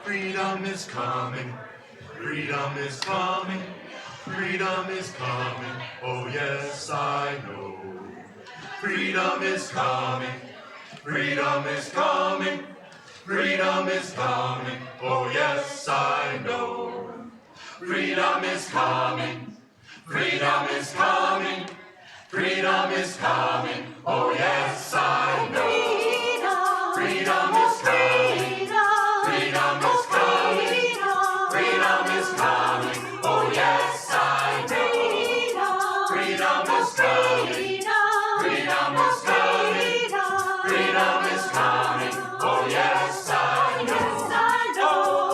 Freedom is coming. Freedom is coming. Freedom is coming. Oh yes, I know. Freedom is coming. Freedom is coming. Freedom is coming. Oh yes, I know. Freedom is coming. Freedom is coming. Freedom is coming. Oh yes, I know. Freedom is coming. Freedom is coming. Freedom is coming. Oh yes, I know. Freedom is coming. Freedom is coming. Freedom is coming. Oh yes, I know.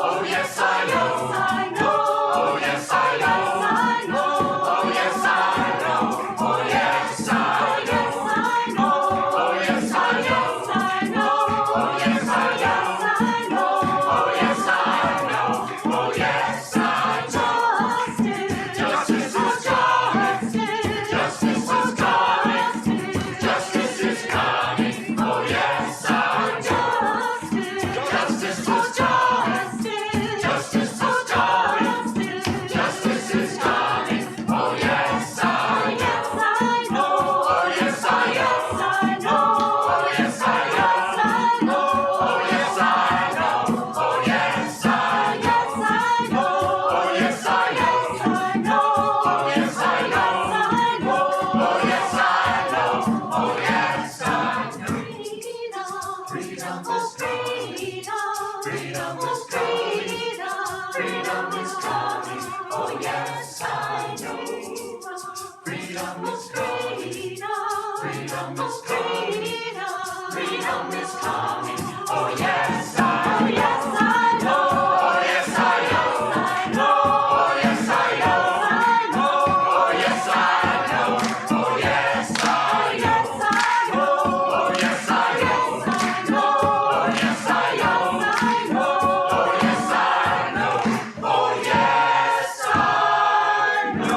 Oh yes, I know. Oh yes, I know. Oh yes, I know. Oh yes, I know. Oh yes, I know. Oh yes, I know. Oh yes, I know. Oh yes, I know. Justice is coming. Justice is coming. Justice is coming. Oh yes, I know. Justice is coming. Justice is coming. Justice is coming. Oh yes, I know. Oh yes, I know. Oh yes, I know. Oh yes, I know. Oh yes, I know. Oh yes, I know. Oh yes, I know. Oh yes, I know. Oh yes, I know. Freedom is coming. Freedom is coming. Freedom is coming. Oh yes, I know. Freedom is coming. Freedom is coming. Freedom is coming. Oh yes, I know. Oh yes, I know. Oh yes, I know. Oh yes, I know. Oh yes, I know. Oh yes, I know. Oh yes, I know. Oh yes, I know. Oh yes, I know.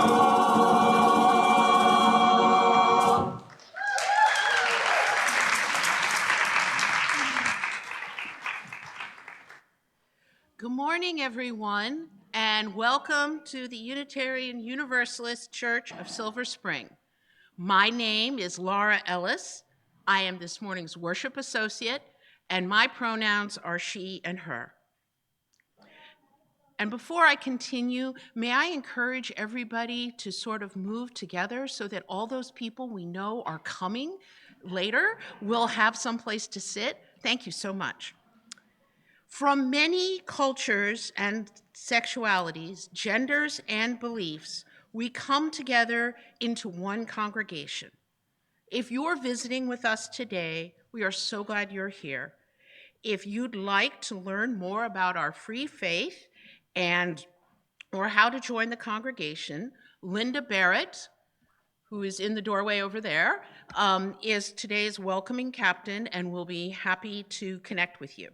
Good morning, everyone, and welcome to the Unitarian Universalist Church of Silver Spring. My name is Laura Ellis. I am this morning's worship associate, and my pronouns are she and her. And before I continue, may I encourage everybody to sort of move together so that all those people we know are coming later will have someplace to sit? Thank you so much. From many cultures and sexualities, genders, and beliefs, we come together into one congregation. If you're visiting with us today, we are so glad you're here. If you'd like to learn more about our free faith or how to join the congregation, Linda Barrett, who is in the doorway over there, is today's welcoming captain and will be happy to connect with you.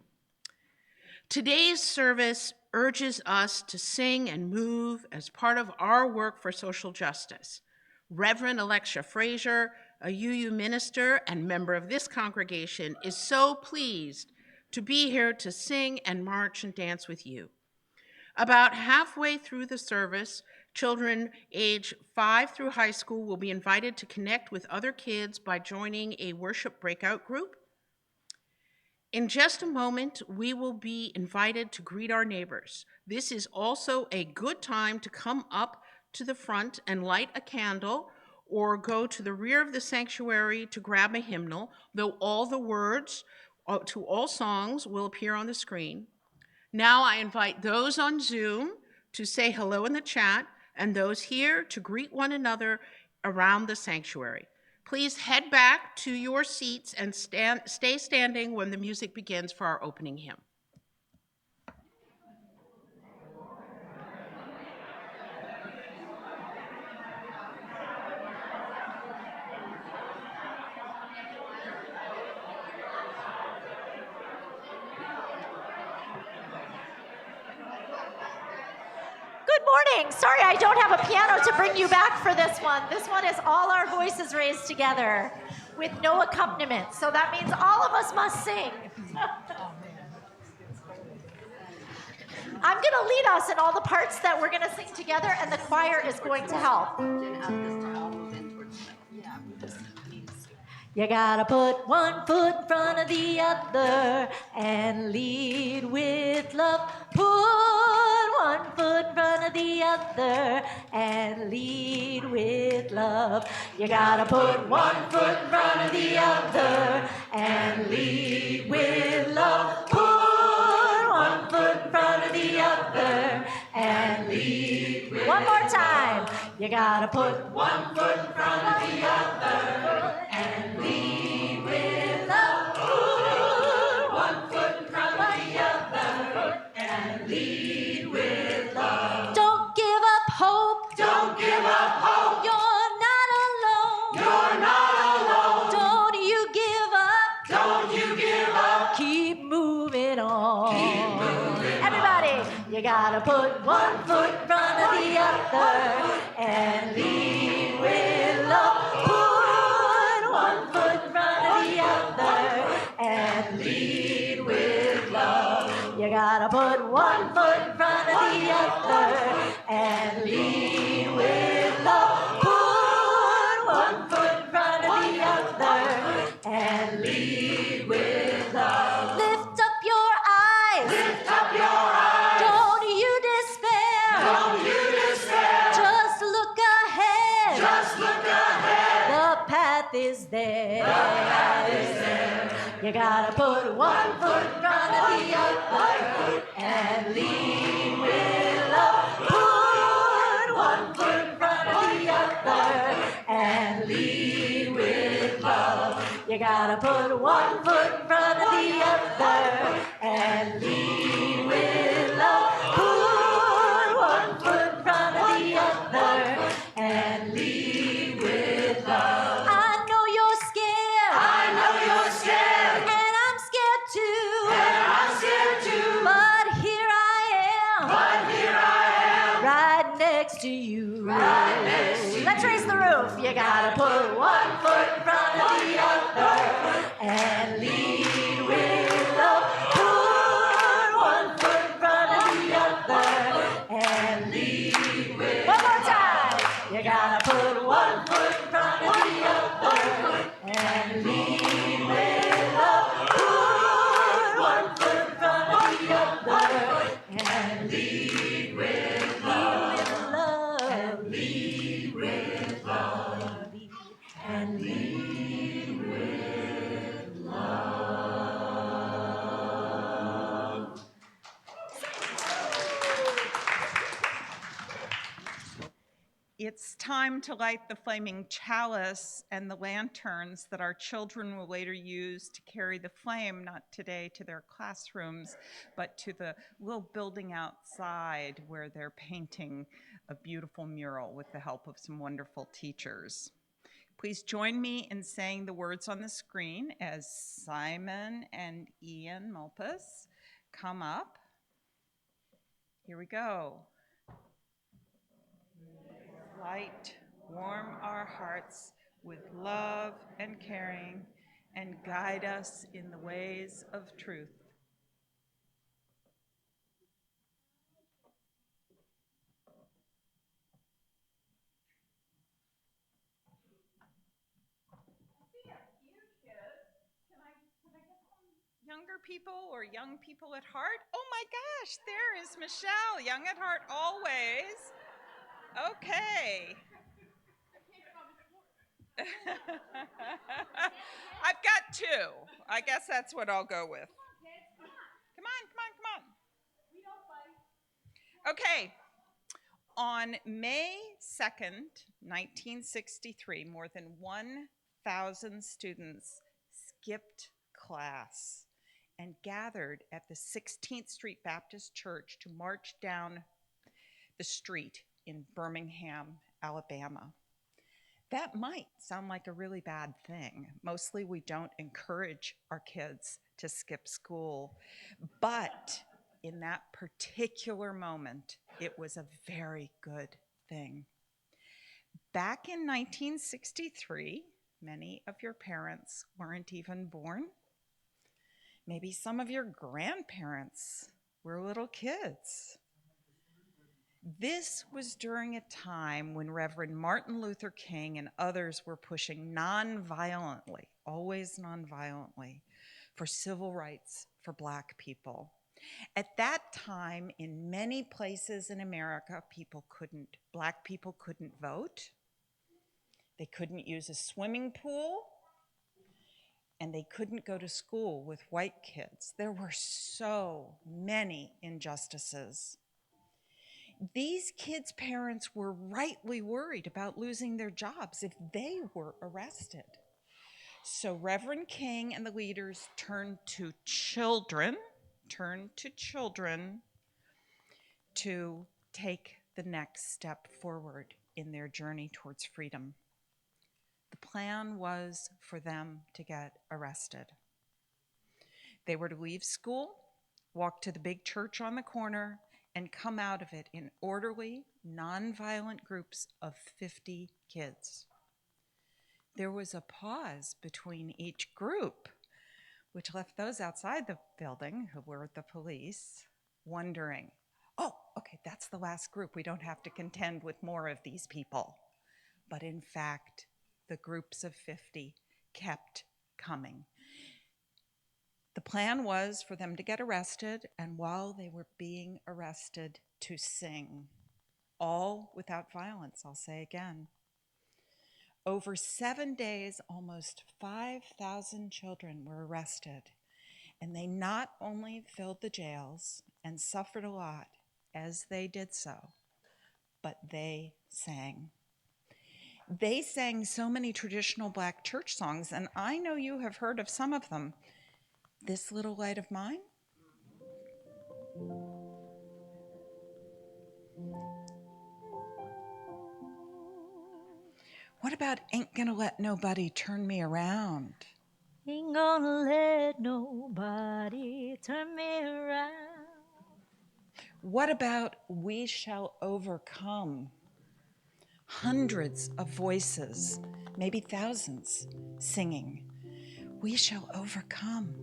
Today's service urges us to sing and move as part of our work for social justice. Reverend Alexia Fraser, a UU minister and member of this congregation, is so pleased to be here to sing and march and dance with you. About halfway through the service, children age 5 through high school will be invited to connect with other kids by joining a worship breakout group. In just a moment, we will be invited to greet our neighbors. This is also a good time to come up to the front and light a candle or go to the rear of the sanctuary to grab a hymnal, though all the words to all songs will appear on the screen. Now I invite those on Zoom to say hello in the chat and those here to greet one another around the sanctuary. Please head back to your seats and stay standing when the music begins for our opening hymn. Good morning. Sorry, I don't have a piano to bring you back for this one. This one is all our voices raised together with no accompaniment. So that means all of us must sing. I'm going to lead us in all the parts that we're going to sing together, and the choir is going to help. You gotta put one foot in front of the other and lead with love. Put one foot in front of the other and lead with love. You gotta put one foot in front of the other and lead with love. Put one foot in front of the other and lead with love. One more time. You gotta put one foot in front of the other and lead with love. Put one foot in front of the other and lead with love. Don't give up hope. Don't give up hope. You're not alone. You're not alone. Don't you give up. Don't you give up. Keep moving on. Keep moving. Everybody, you gotta put one foot in front of the other and lead with love. Put one foot in front of the other and lead with love. You gotta put one foot in front of the other and lead with love. Put one foot in front of the other and lead with love. Lift up your eyes. Lift up your eyes. Don't you despair. Don't you despair. Just look ahead. Just look ahead. The path is there. The path is there. You gotta put one foot in front of the other and lead with love. Put one foot in front of the other and lead with love. You gotta put one foot in front of the other and lead with love. Put one foot in front of the other and lead with love. I know you're scared. I know you're scared. And I'm scared too. And I'm scared too. But here I am. But here I am. Right next to you. Right next to you. Let's raise the roof. You gotta put one foot in front of the other and lead with love. Put one foot in front of the other and lead with love. One more time. You gotta put one foot in front of the other and lead with love. Put one foot in front of the other and lead with love. And lead with love. And lead with love. It's time to light the flaming chalice and the lanterns that our children will later use to carry the flame, not today to their classrooms, but to the little building outside where they're painting a beautiful mural with the help of some wonderful teachers. Please join me in saying the words on the screen as Simon and Ian Mulpus come up. Here we go. Light, warm our hearts with love and caring, and guide us in the ways of truth. Younger people or young people at heart? Oh my gosh, there is Michelle, young at heart always. Okay. I've got two. I guess that's what I'll go with. Come on. Okay. On May 2nd, 1963, more than 1,000 students skipped class and gathered at the 16th Street Baptist Church to march down the street in Birmingham, Alabama. That might sound like a really bad thing. Mostly we don't encourage our kids to skip school, but in that particular moment, it was a very good thing. Back in 1963, many of your parents weren't even born. Maybe some of your grandparents were little kids. This was during a time when Reverend Martin Luther King and others were pushing nonviolently, always nonviolently, for civil rights for Black people. At that time, in many places in America, Black people couldn't vote, they couldn't use a swimming pool, and they couldn't go to school with white kids. There were so many injustices. These kids' parents were rightly worried about losing their jobs if they were arrested. So Reverend King and the leaders turned to children to take the next step forward in their journey towards freedom. The plan was for them to get arrested. They were to leave school, walk to the big church on the corner, and come out of it in orderly, nonviolent groups of 50 kids. There was a pause between each group, which left those outside the building, who were the police, wondering, oh, okay, that's the last group. We don't have to contend with more of these people. But in fact, the groups of 50 kept coming. The plan was for them to get arrested, and while they were being arrested, to sing, all without violence, I'll say again. Over 7 days, almost 5,000 children were arrested, and they not only filled the jails and suffered a lot as they did so, but they sang. They sang so many traditional Black church songs, and I know you have heard of some of them. This Little Light of Mine. What about Ain't Gonna Let Nobody Turn Me Around? Ain't gonna let nobody turn me around. What about We Shall Overcome? Hundreds of voices, maybe thousands, singing. We shall overcome.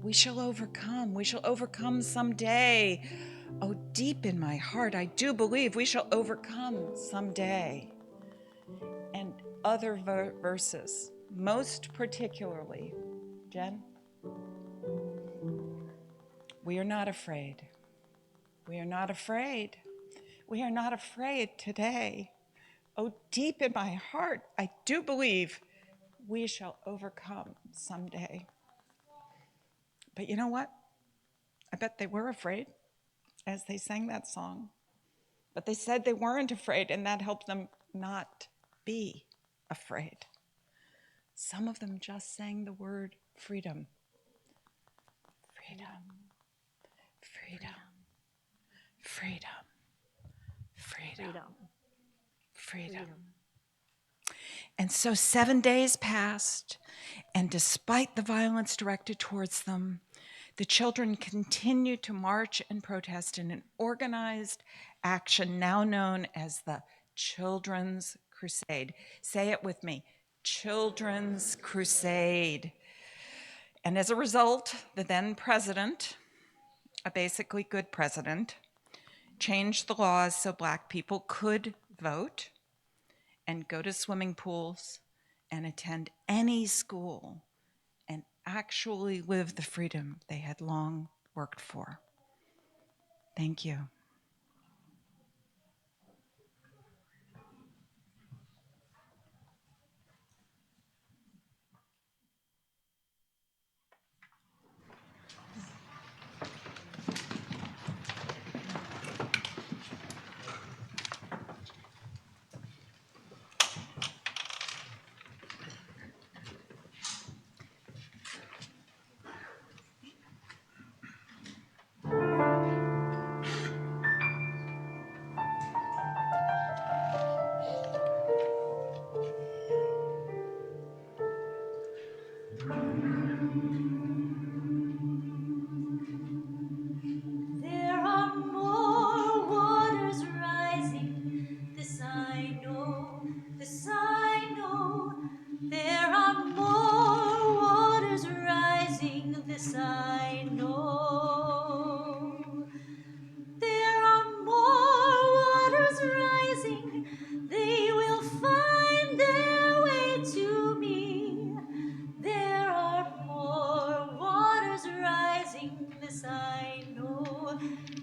We shall overcome. We shall overcome someday. Oh, deep in my heart, I do believe we shall overcome someday. And other verses, most particularly, Jen, we are not afraid. We are not afraid. We are not afraid today. Oh, deep in my heart, I do believe we shall overcome someday. But you know what? I bet they were afraid as they sang that song. But they said they weren't afraid, and that helped them not be afraid. Some of them just sang the word freedom. Freedom. Freedom. Freedom. Freedom. Freedom. And so 7 days passed, and despite the violence directed towards them, the children continued to march and protest in an organized action now known as the Children's Crusade. Say it with me, Children's Crusade. And as a result, the then president, a basically good president, changed the laws so Black people could vote and go to swimming pools and attend any school and actually live the freedom they had long worked for. Thank you.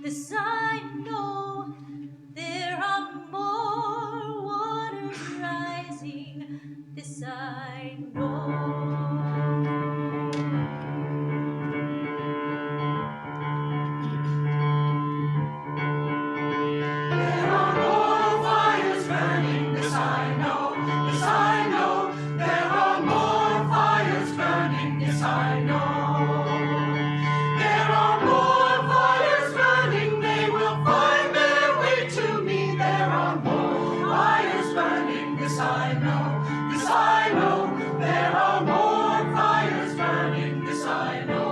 this I know. There are more waters rising, this I know. There are more fires burning, this I know, this I know. There are more fires burning, this I know. There are more fires burning, they will find their way to me. There are more fires burning, this I know, this I know. There are more fires burning, this I know.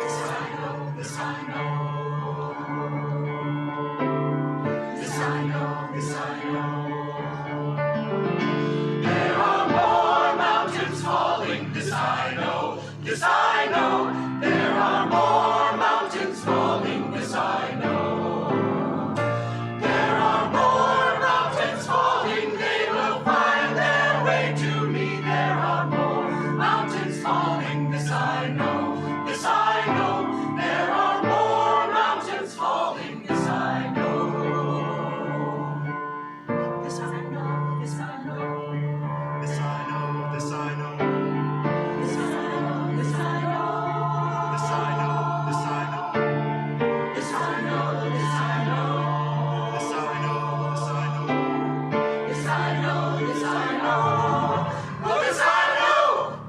This I know, this I know. This I know, this I know. There are more mountains falling, this I know, this I know. There are more mountains falling, this I know. There are more mountains falling, they will find their way to me. There are more mountains falling, this I know, this I know. There are more mountains falling, this I know. This I know, this I know. This I know, this I know. This I know, this I know. This I know, this I know. This I know, this I know. This I know, this I know. This I know, this I know. Oh, this I know.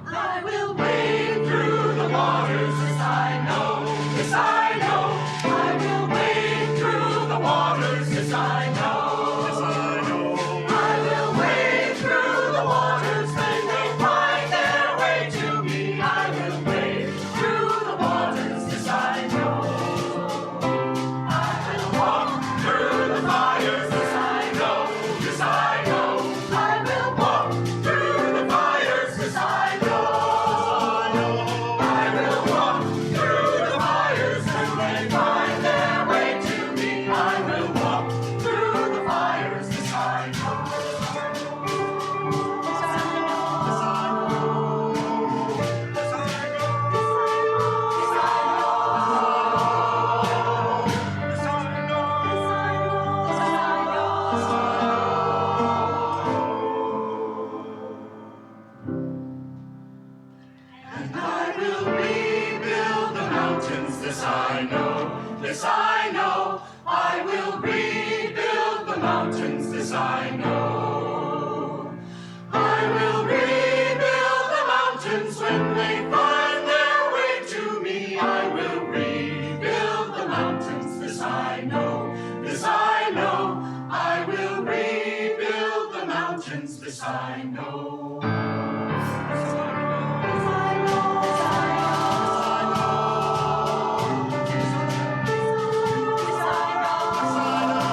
I will wade through the waters. This I know, this I know. I will wade through the waters. This I know, this I know. I will wade through the waters. They will find their way to me. I will wade through the waters. This I know. I will walk through the fires. This I know, this I know. I will walk through the fires. This I know. I will walk through the fires and they find their way to me. I will walk through the fires. This I know. This I know. This I know. This I know. This I know. This and I will rebuild the mountains, this I know, this I know. I will rebuild the mountains, this I know. I will rebuild the mountains when they find their way to me. I will rebuild the mountains, this I know, this I know. I will rebuild the mountains, this I know. This I know, this I know, this I know, this I know. This I know, this I know, this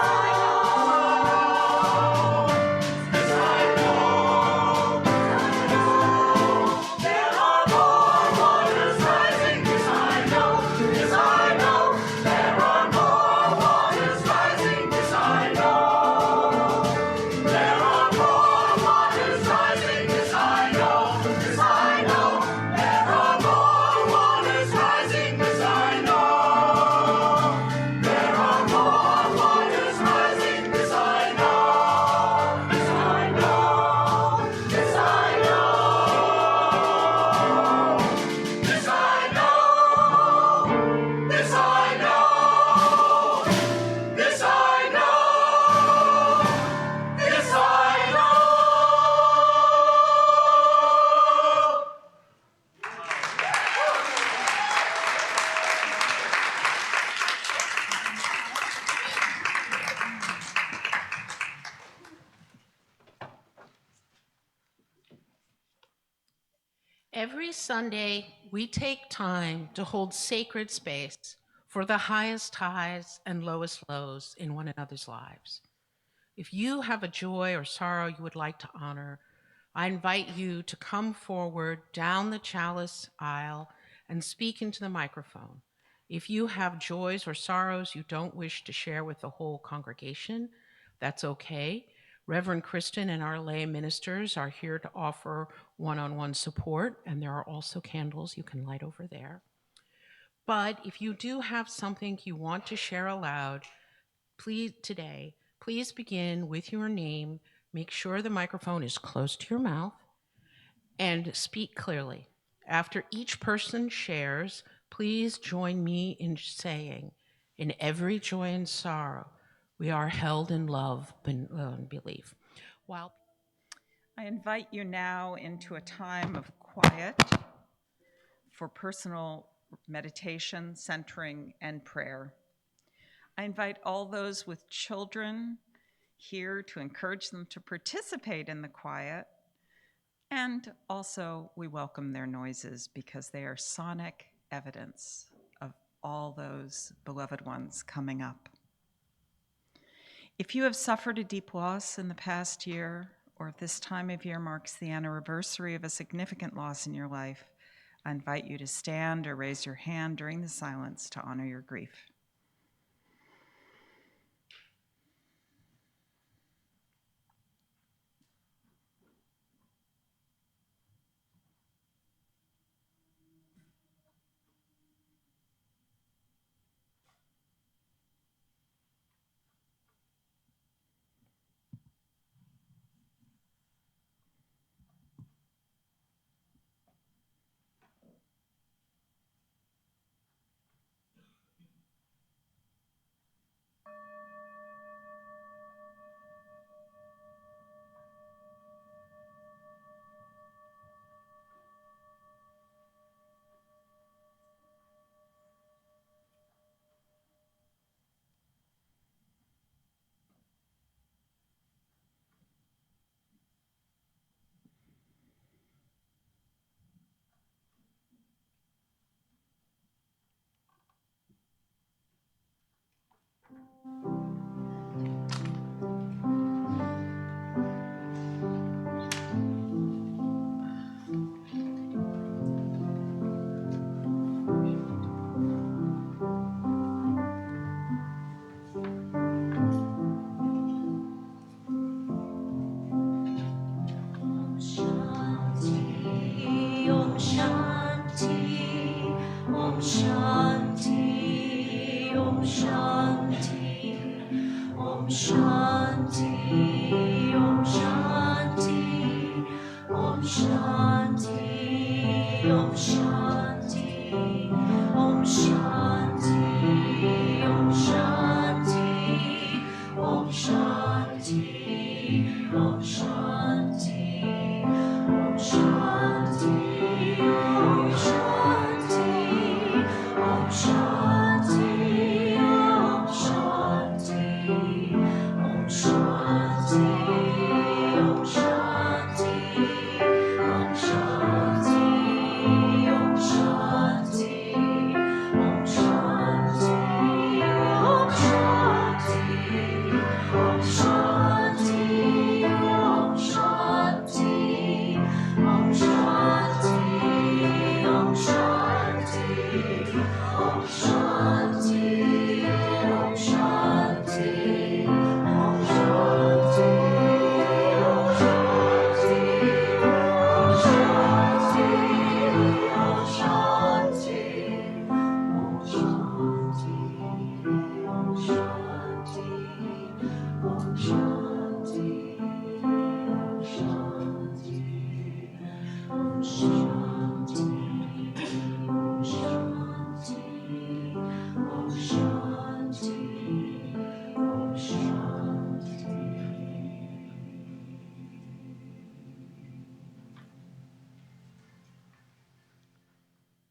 I know. This I know, this I know. There are more waters rising, this I know, this I know. There are more waters rising, this I know. There are more waters rising, this I know, this I know. There are more waters rising, this I know. There are more waters rising, this I know, this I know, this I know, this I know, this I know, this I know, this I know. Every Sunday, we take time to hold sacred space for the highest highs and lowest lows in one another's lives. If you have a joy or sorrow you would like to honor, I invite you to come forward down the chalice aisle and speak into the microphone. If you have joys or sorrows you don't wish to share with the whole congregation, that's okay. Reverend Kristen and our lay ministers are here to offer one-on-one support, and there are also candles you can light over there. But if you do have something you want to share aloud, please begin with your name. Make sure the microphone is close to your mouth and speak clearly. After each person shares, please join me in saying, in every joy and sorrow, we are held in love and belief. While I invite you now into a time of quiet for personal meditation, centering, and prayer. I invite all those with children here to encourage them to participate in the quiet. And also, we welcome their noises because they are sonic evidence of all those beloved ones coming up. If you have suffered a deep loss in the past year, or if this time of year marks the anniversary of a significant loss in your life, I invite you to stand or raise your hand during the silence to honor your grief.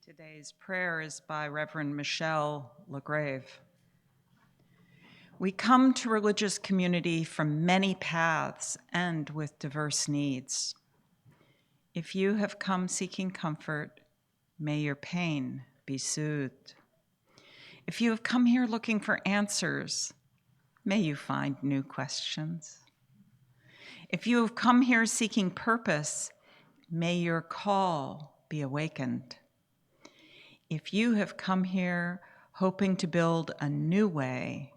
Today's prayer is by Reverend Michelle LaGrave. We come to religious community from many paths and with diverse needs. If you have come seeking comfort, may your pain be soothed. If you have come here looking for answers, may you find new questions. If you have come here seeking purpose, may your call be awakened. If you have come here hoping to build a new way,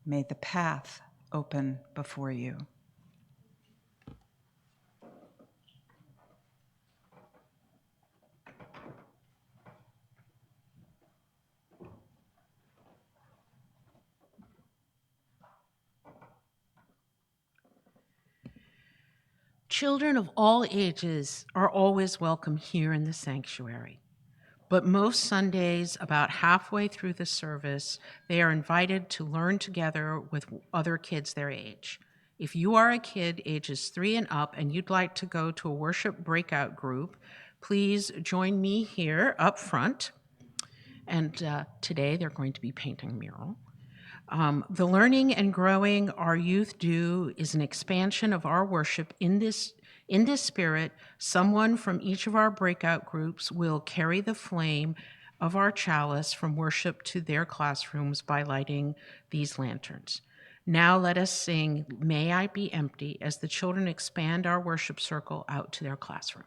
may the path open before you. Children of all ages are always welcome here in the sanctuary. But most Sundays, about halfway through the service, they are invited to learn together with other kids their age. If you are a kid ages 3 and up and you'd like to go to a worship breakout group, please join me here up front. And today they're going to be painting a mural. The learning and growing our youth do is an expansion of our worship in this spirit. Someone from each of our breakout groups will carry the flame of our chalice from worship to their classrooms by lighting these lanterns. Now let us sing May I Be Empty as the children expand our worship circle out to their classroom.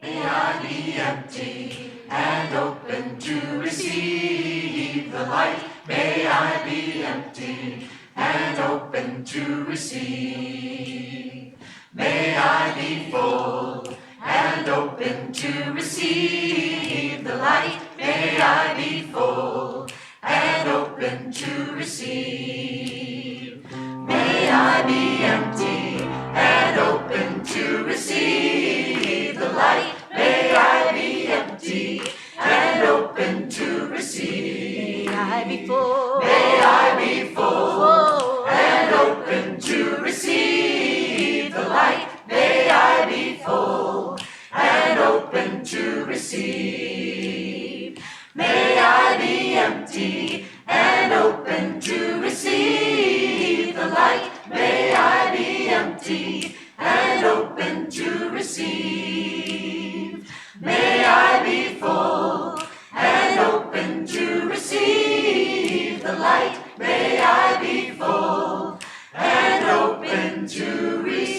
May I be empty and open to receive the light. May I be empty and open to receive. May I be full and open to receive the light. May I be full and open to receive. May I be empty and open to receive the light. May I be empty and open to receive. May I be full. May I be full and open to receive the light. May I be full and open to receive. May I be empty and open to receive the light. May I be empty and open to receive. May I be full and open to receive the light. May I be full and open to receive.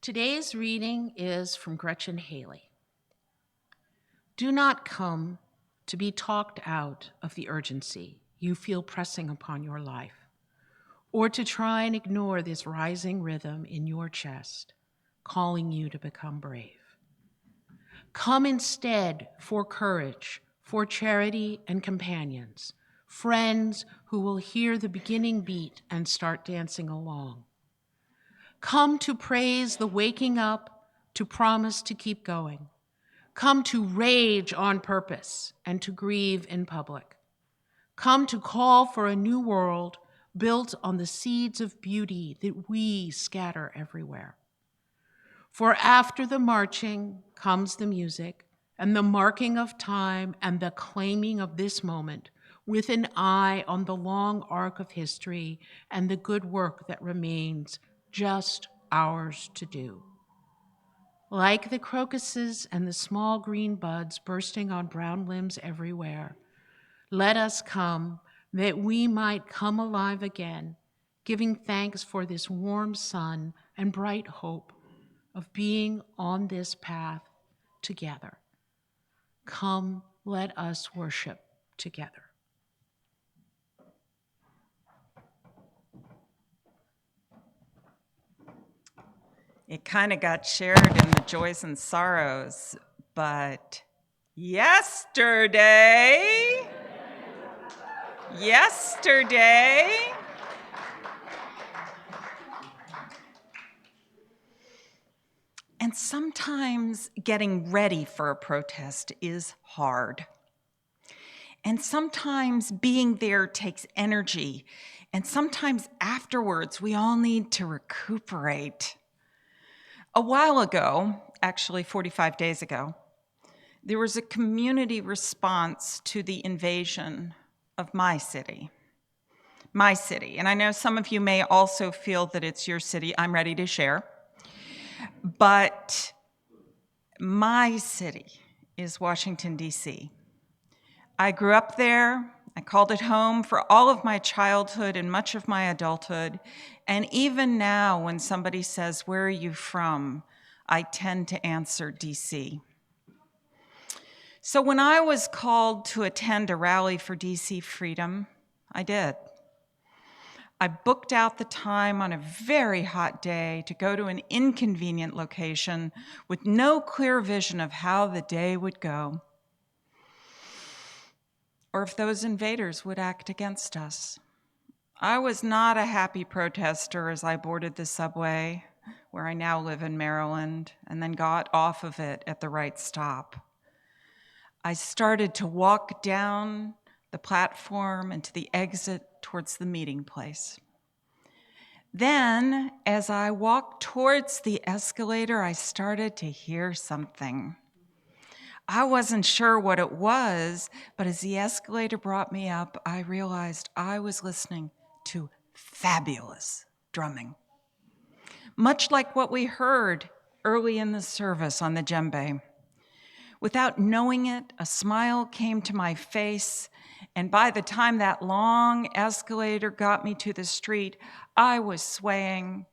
Today's reading is from Gretchen Haley. Do not come to be talked out of the urgency you feel pressing upon your life, or to try and ignore this rising rhythm in your chest, calling you to become brave. Come instead for courage, for charity and companions, friends who will hear the beginning beat and start dancing along. Come to praise the waking up, to promise to keep going. Come to rage on purpose and to grieve in public. Come to call for a new world built on the seeds of beauty that we scatter everywhere. For after the marching comes the music and the marking of time and the claiming of this moment with an eye on the long arc of history and the good work that remains just ours to do. Like the crocuses and the small green buds bursting on brown limbs everywhere, let us come that we might come alive again, giving thanks for this warm sun and bright hope of being on this path together. Come, let us worship together. It kind of got shared in the joys and sorrows, but yesterday, and sometimes getting ready for a protest is hard. And sometimes being there takes energy. And sometimes afterwards, we all need to recuperate. A while ago, actually 45 days ago, there was a community response to the invasion of my city. My city. And I know some of you may also feel that it's your city. I'm ready to share. But my city is Washington, D.C. I grew up there. I called it home for all of my childhood and much of my adulthood. And even now, when somebody says, "Where are you from?" I tend to answer D.C. So when I was called to attend a rally for D.C. freedom, I did. I booked out the time on a very hot day to go to an inconvenient location with no clear vision of how the day would go. or if those invaders would act against us. I was not a happy protester as I boarded the subway, where I now live in Maryland, and then got off of it at the right stop. I started to walk down the platform and to the exit towards the meeting place. Then, as I walked towards the escalator, I started to hear something. I wasn't sure what it was, but as the escalator brought me up, I realized I was listening to fabulous drumming. Much like what we heard early in the service on the djembe. Without knowing it, a smile came to my face, and by the time that long escalator got me to the street, I was swaying,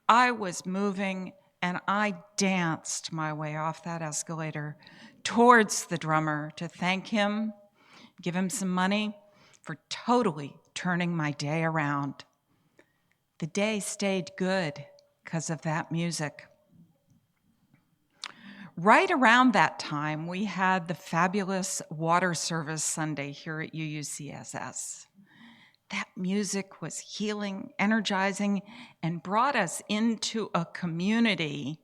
I was moving, and I danced my way off that escalator towards the drummer to thank him, give him some money for totally turning my day around. The day stayed good because of that music. Right around that time, we had the fabulous Water Service Sunday here at UUCSS. That music was healing, energizing, and brought us into a community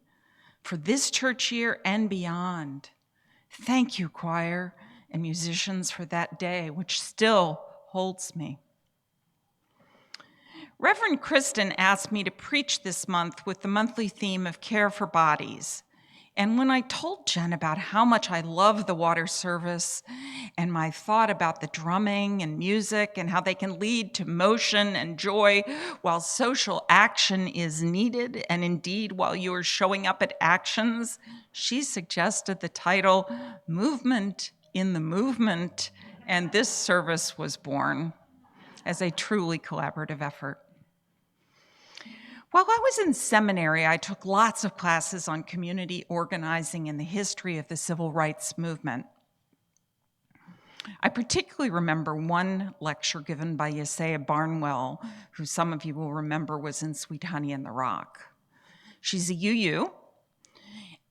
for this church year and beyond. Thank you, choir and musicians, for that day, which still holds me. Reverend Kristen asked me to preach this month with the monthly theme of Care for Bodies. And when I told Jen about how much I love the water service and my thought about the drumming and music and how they can lead to motion and joy while social action is needed, and indeed while you are showing up at actions, she suggested the title, Movement in the Movement, and this service was born as a truly collaborative effort. While I was in seminary, I took lots of classes on community organizing and the history of the civil rights movement. I particularly remember one lecture given by Yesaya Barnwell, who some of you will remember was in Sweet Honey in the Rock. She's a UU,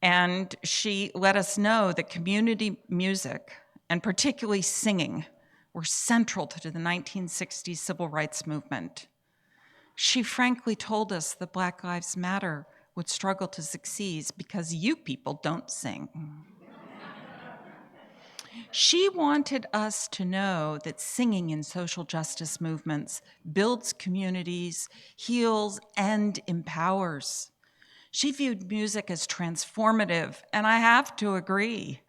and she let us know that community music, and particularly singing, were central to the 1960s civil rights movement. She frankly told us that Black Lives Matter would struggle to succeed because you people don't sing. She wanted us to know that singing in social justice movements builds communities, heals, and empowers. She viewed music as transformative, and I have to agree.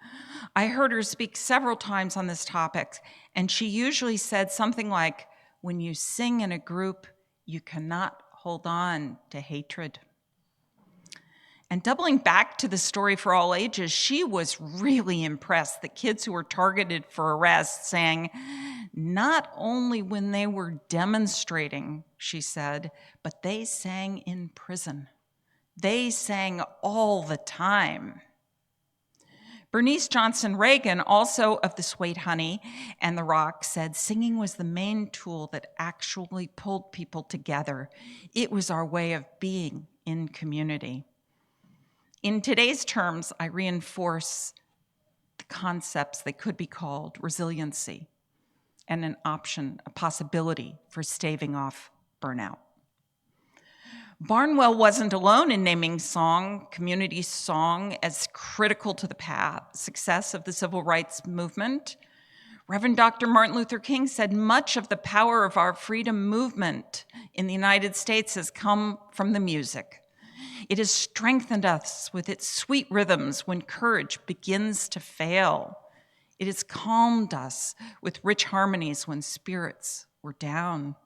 I heard her speak several times on this topic, and she usually said something like, when you sing in a group, you cannot hold on to hatred. And doubling back to the story for all ages, she was really impressed that kids who were targeted for arrest sang not only when they were demonstrating, she said, but they sang in prison. They sang all the time. Bernice Johnson Reagan, also of the Sweet Honey and the Rock, said singing was the main tool that actually pulled people together. It was our way of being in community. In today's terms, I reinforce the concepts that could be called resiliency and an option, a possibility for staving off burnout. Barnwell wasn't alone in naming community song, as critical to the success of the civil rights movement. Reverend Dr. Martin Luther King said much of the power of our freedom movement in the United States has come from the music. It has strengthened us with its sweet rhythms when courage begins to fail. It has calmed us with rich harmonies when spirits were down.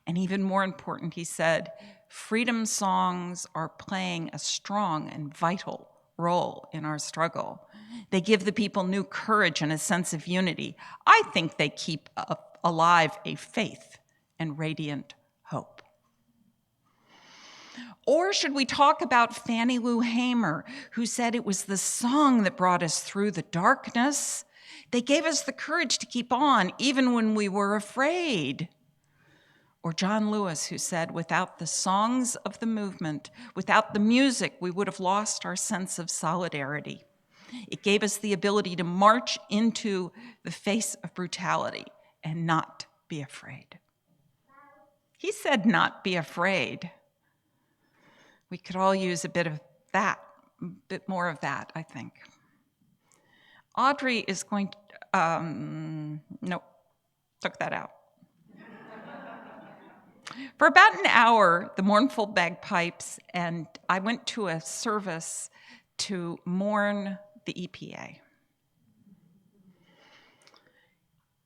And even more important, he said, freedom songs are playing a strong and vital role in our struggle. They give the people new courage and a sense of unity. I think they keep alive a faith and radiant hope. Or should we talk about Fannie Lou Hamer, who said it was the song that brought us through the darkness? They gave us the courage to keep on, even when we were afraid. Or John Lewis, who said, without the songs of the movement, without the music, we would have lost our sense of solidarity. It gave us the ability to march into the face of brutality and not be afraid. He said, not be afraid. We could all use a bit of that, a bit more of that, I think. Audrey is going to, nope, took that out. For about an hour, the mournful bagpipes, and I went to a service to mourn the EPA.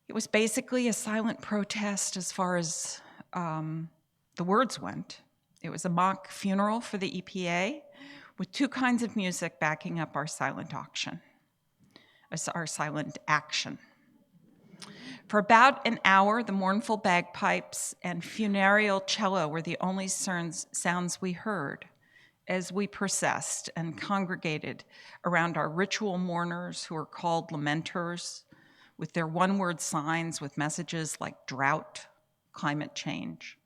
It was basically a silent protest as far as the words went. It was a mock funeral for the EPA with two kinds of music backing up our silent action. For about an hour, the mournful bagpipes and funereal cello were the only sounds we heard as we processed and congregated around our ritual mourners who are called lamenters, with their one-word signs with messages like drought, climate change.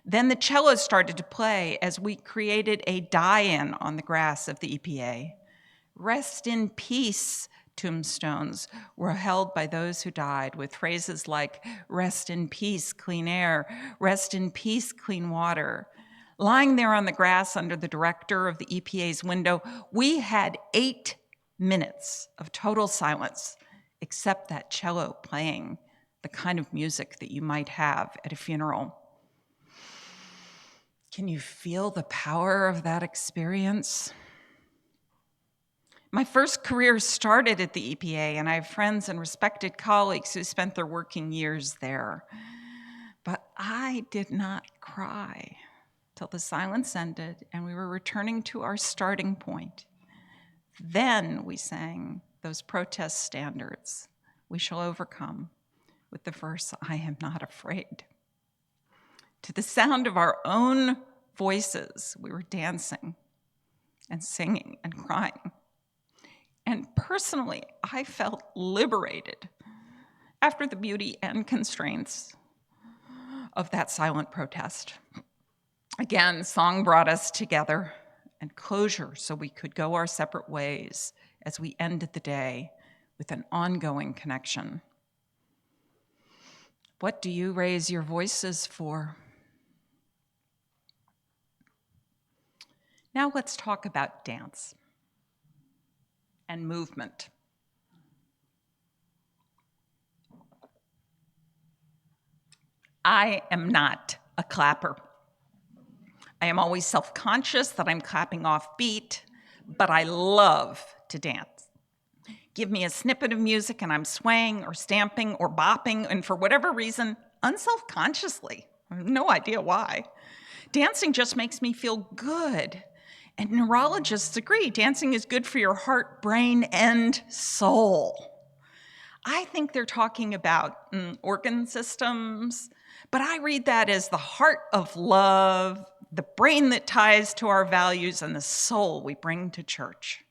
Then the cello started to play as we created a die-in on the grass of the EPA. Rest in peace tombstones were held by those who died with phrases like, rest in peace, clean air, rest in peace, clean water. Lying there on the grass under the director of the EPA's window, we had 8 minutes of total silence, except that cello playing the kind of music that you might have at a funeral. Can you feel the power of that experience? My first career started at the EPA, and I have friends and respected colleagues who spent their working years there. But I did not cry till the silence ended and we were returning to our starting point. Then we sang those protest standards, "We shall overcome," with the verse, "I am not afraid." To the sound of our own voices, we were dancing and singing and crying. And personally, I felt liberated after the beauty and constraints of that silent protest. Again, song brought us together and closure so we could go our separate ways as we ended the day with an ongoing connection. What do you raise your voices for? Now let's talk about dance and movement. I am not a clapper. I am always self-conscious that I'm clapping off beat, but I love to dance. Give me a snippet of music and I'm swaying or stamping or bopping, and for whatever reason, unselfconsciously. I have no idea why. Dancing just makes me feel good. And neurologists agree, dancing is good for your heart, brain, and soul. I think they're talking about organ systems, but I read that as the heart of love, the brain that ties to our values, and the soul we bring to church.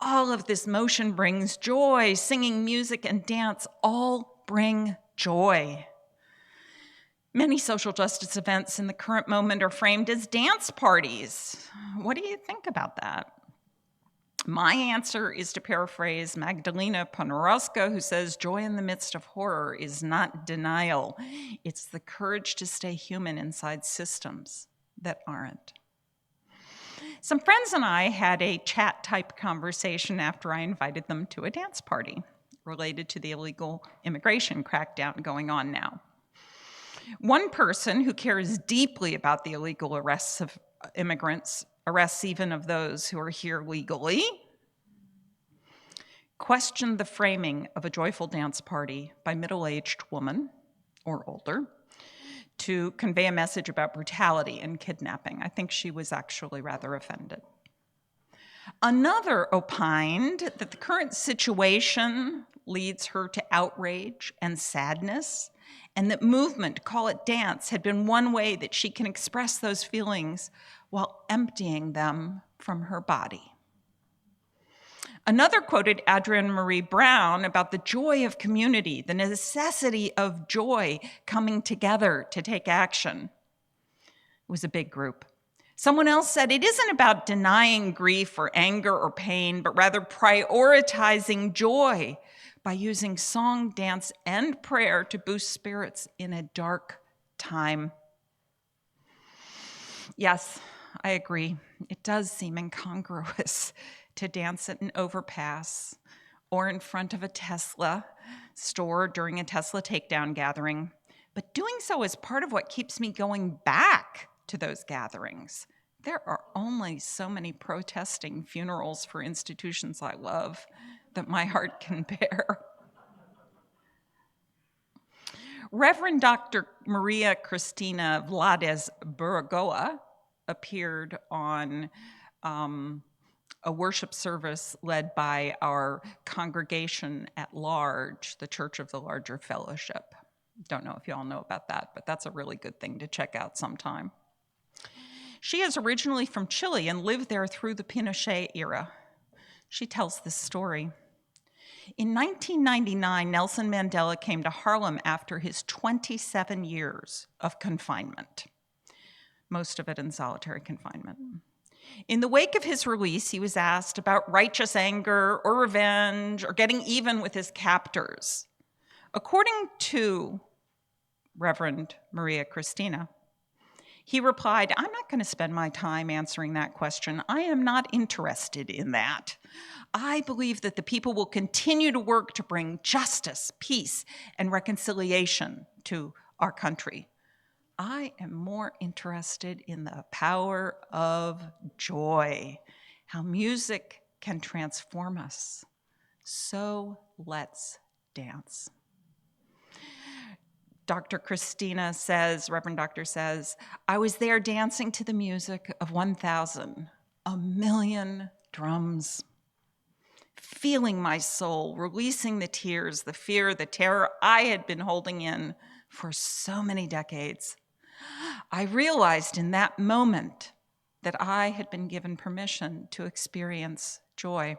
All of this motion brings joy. Singing, music, and dance all bring joy. Many social justice events in the current moment are framed as dance parties. What do you think about that? My answer is to paraphrase Magdalena Ponorowska, who says, joy in the midst of horror is not denial. It's the courage to stay human inside systems that aren't. Some friends and I had a chat-type conversation after I invited them to a dance party related to the illegal immigration crackdown going on now. One person who cares deeply about the illegal arrests of immigrants, arrests even of those who are here legally, questioned the framing of a joyful dance party by middle-aged woman or older to convey a message about brutality and kidnapping. I think she was actually rather offended. Another opined that the current situation leads her to outrage and sadness, and that movement, call it dance, had been one way that she can express those feelings while emptying them from her body. Another quoted Adrienne Marie Brown about the joy of community, the necessity of joy coming together to take action. It was a big group. Someone else said, it isn't about denying grief or anger or pain, but rather prioritizing joy by using song, dance, and prayer to boost spirits in a dark time. Yes, I agree. It does seem incongruous to dance at an overpass or in front of a Tesla store during a Tesla takedown gathering. But doing so is part of what keeps me going back to those gatherings. There are only so many protesting funerals for institutions I love that my heart can bear. Reverend Dr. Maria Cristina Vlades Burgoa appeared on a worship service led by our congregation at large, the Church of the Larger Fellowship. Don't know if you all know about that, but that's a really good thing to check out sometime. She is originally from Chile and lived there through the Pinochet era. She tells this story. In 1999, Nelson Mandela came to Harlem after his 27 years of confinement, most of it in solitary confinement. In the wake of his release, he was asked about righteous anger or revenge or getting even with his captors. According to Reverend Maria Cristina, he replied, I'm not going to spend my time answering that question. I am not interested in that. I believe that the people will continue to work to bring justice, peace, and reconciliation to our country. I am more interested in the power of joy, how music can transform us. So let's dance. Dr. Christina says, Reverend Doctor says, I was there dancing to the music of 1,000, a million drums, feeling my soul, releasing the tears, the fear, the terror I had been holding in for so many decades. I realized in that moment that I had been given permission to experience joy.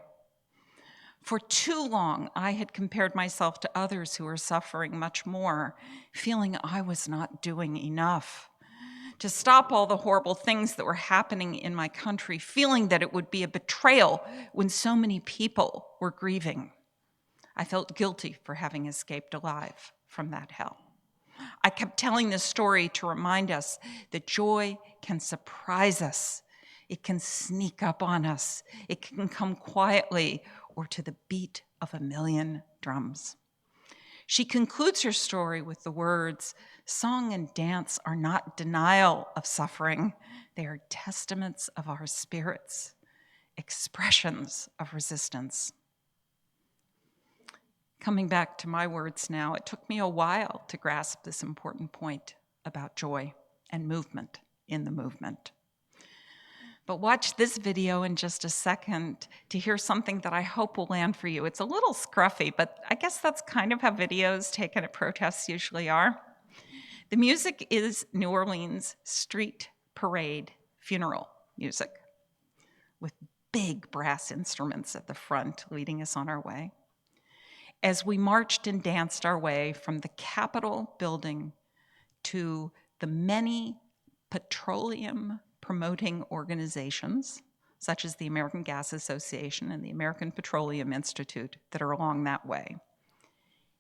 For too long, I had compared myself to others who were suffering much more, feeling I was not doing enough to stop all the horrible things that were happening in my country, feeling that it would be a betrayal when so many people were grieving. I felt guilty for having escaped alive from that hell. I kept telling this story to remind us that joy can surprise us. It can sneak up on us. It can come quietly or to the beat of a million drums. She concludes her story with the words, song and dance are not denial of suffering. They are testaments of our spirits, expressions of resistance. Coming back to my words now, it took me a while to grasp this important point about joy and movement in the movement. But watch this video in just a second to hear something that I hope will land for you. It's a little scruffy, but I guess that's kind of how videos taken at protests usually are. The music is New Orleans street parade funeral music with big brass instruments at the front leading us on our way. As we marched and danced our way from the Capitol building to the many petroleum promoting organizations, such as the American Gas Association and the American Petroleum Institute that are along that way.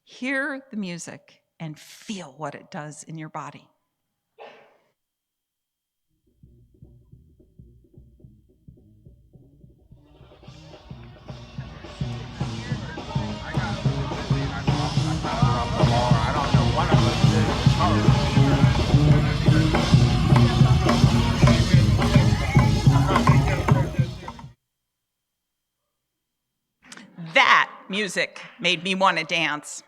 Hear the music and feel what it does in your body. That music made me want to dance.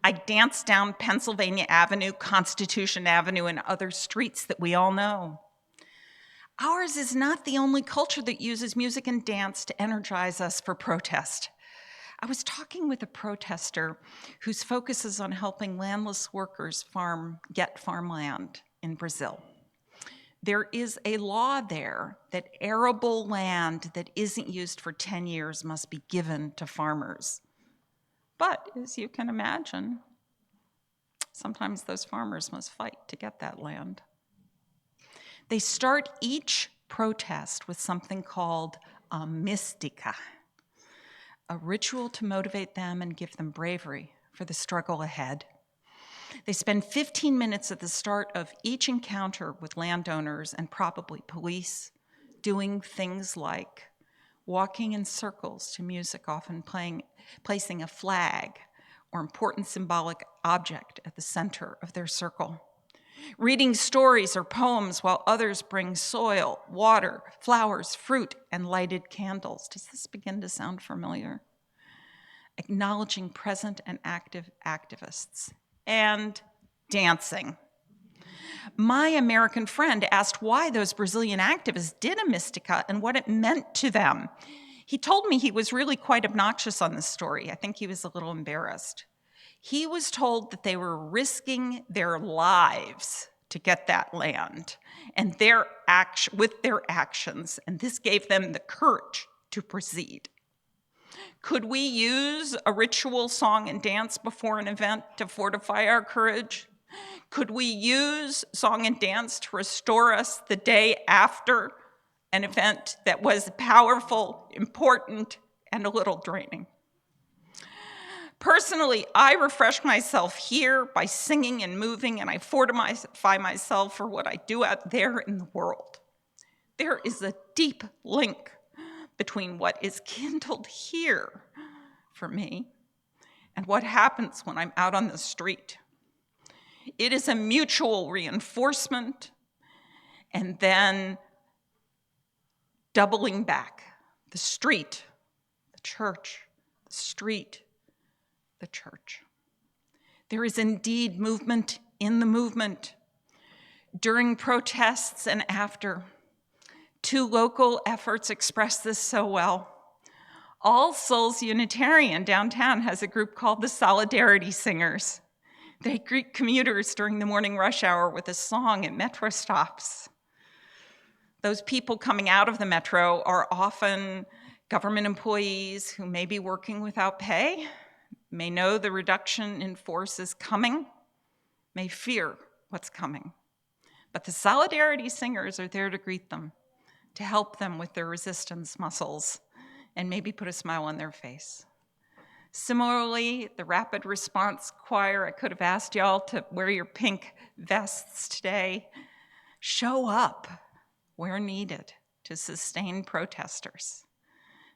I danced down Pennsylvania Avenue, Constitution Avenue, and other streets that we all know. Ours is not the only culture that uses music and dance to energize us for protest. I was talking with a protester whose focus is on helping landless workers get farmland in Brazil. There is a law there that arable land that isn't used for 10 years must be given to farmers. But as you can imagine, sometimes those farmers must fight to get that land. They start each protest with something called a mystica, a ritual to motivate them and give them bravery for the struggle ahead. They spend 15 minutes at the start of each encounter with landowners and probably police, doing things like walking in circles to music, often placing a flag or important symbolic object at the center of their circle, reading stories or poems while others bring soil, water, flowers, fruit, and lighted candles. Does this begin to sound familiar? Acknowledging present and active activists, and dancing. My American friend asked why those Brazilian activists did a mystica and what it meant to them. He told me he was really quite obnoxious on this story. I think he was a little embarrassed. He was told that they were risking their lives to get that land and with their actions, and this gave them the courage to proceed. Could we use a ritual song and dance before an event to fortify our courage? Could we use song and dance to restore us the day after an event that was powerful, important, and a little draining? Personally, I refresh myself here by singing and moving, and I fortify myself for what I do out there in the world. There is a deep link between what is kindled here for me and what happens when I'm out on the street. It is a mutual reinforcement and then doubling back. The street, the church, the street, the church. There is indeed movement in the movement. During protests and after, 2 local efforts express this so well. All Souls Unitarian downtown has a group called the Solidarity Singers. They greet commuters during the morning rush hour with a song at metro stops. Those people coming out of the metro are often government employees who may be working without pay, may know the reduction in force is coming, may fear what's coming. But the Solidarity Singers are there to greet them, to help them with their resistance muscles, and maybe put a smile on their face. Similarly, the Rapid Response Choir, I could have asked y'all to wear your pink vests today. Show up where needed to sustain protesters.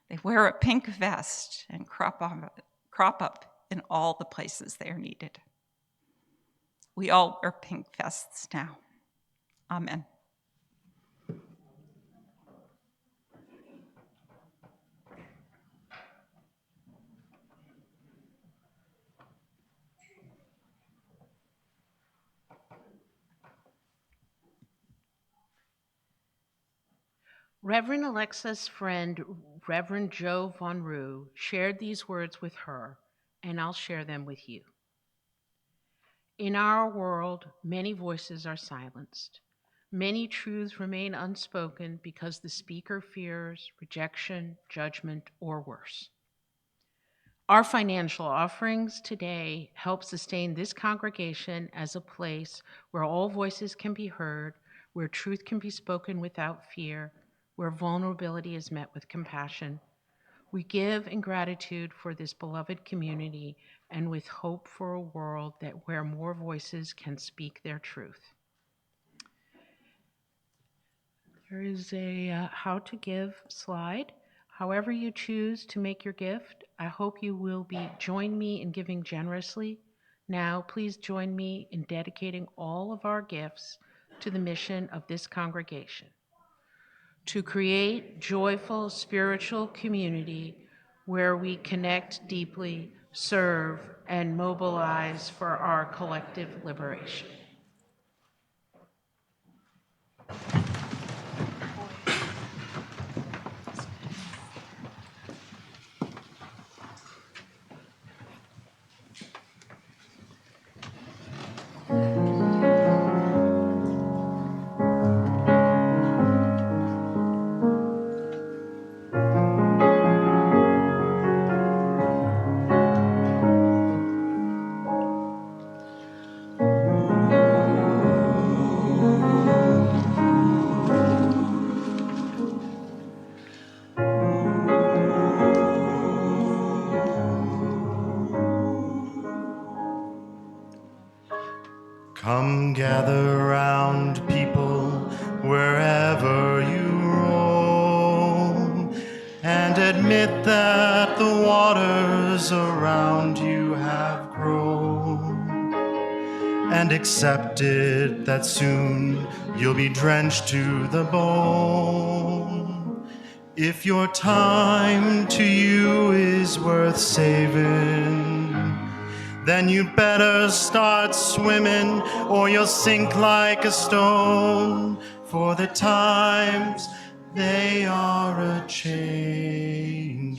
They wear a pink vest and crop up in all the places they are needed. We all wear pink vests now. Amen. Reverend Alexa's friend, Reverend Joe Von Rue, shared these words with her, and I'll share them with you. In our world, many voices are silenced. Many truths remain unspoken because the speaker fears rejection, judgment, or worse. Our financial offerings today help sustain this congregation as a place where all voices can be heard, where truth can be spoken without fear, where vulnerability is met with compassion. We give in gratitude for this beloved community and with hope for a world where more voices can speak their truth. There is a how to give slide. However you choose to make your gift, I hope you will join me in giving generously. Now, please join me in dedicating all of our gifts to the mission of this congregation: to create joyful spiritual community where we connect deeply, serve, and mobilize for our collective liberation. wherever you roam, and admit that the waters around you have grown, and accept it that soon you'll be drenched to the bone. If your time to you is worth saving, then you better start swimming or you'll sink like a stone. For the times, they are a-changin'.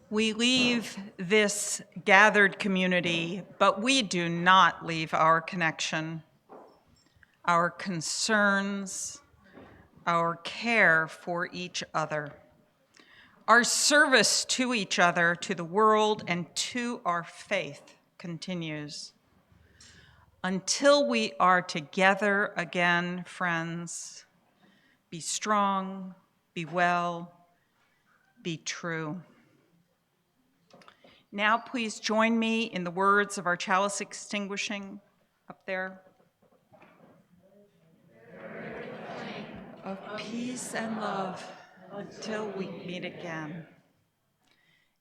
We leave this gathered community, but we do not leave our connection, our concerns, our care for each other, our service to each other, to the world, and to our faith continues. Until we are together again, friends, be strong, be well, be true. Now please join me in the words of our chalice extinguishing up there. Of peace and love until we meet again.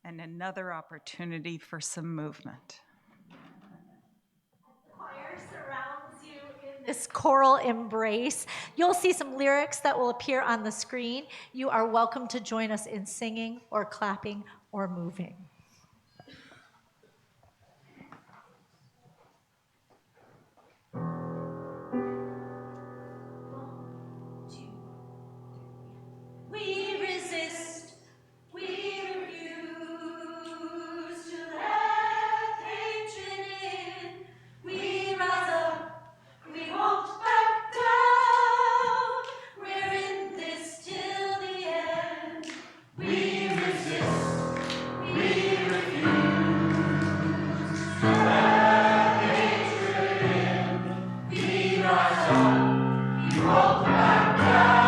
And another opportunity for some movement. Choir surrounds you in this choral embrace. You'll see some lyrics that will appear on the screen. You are welcome to join us in singing or clapping or moving. We resist, we refuse to let hatred in. We rise up, we won't back down. We're in this till the end. We resist, we refuse to let hatred in. We rise up, we won't back down.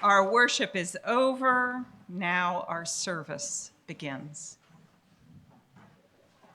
Our worship is over. Now our service begins.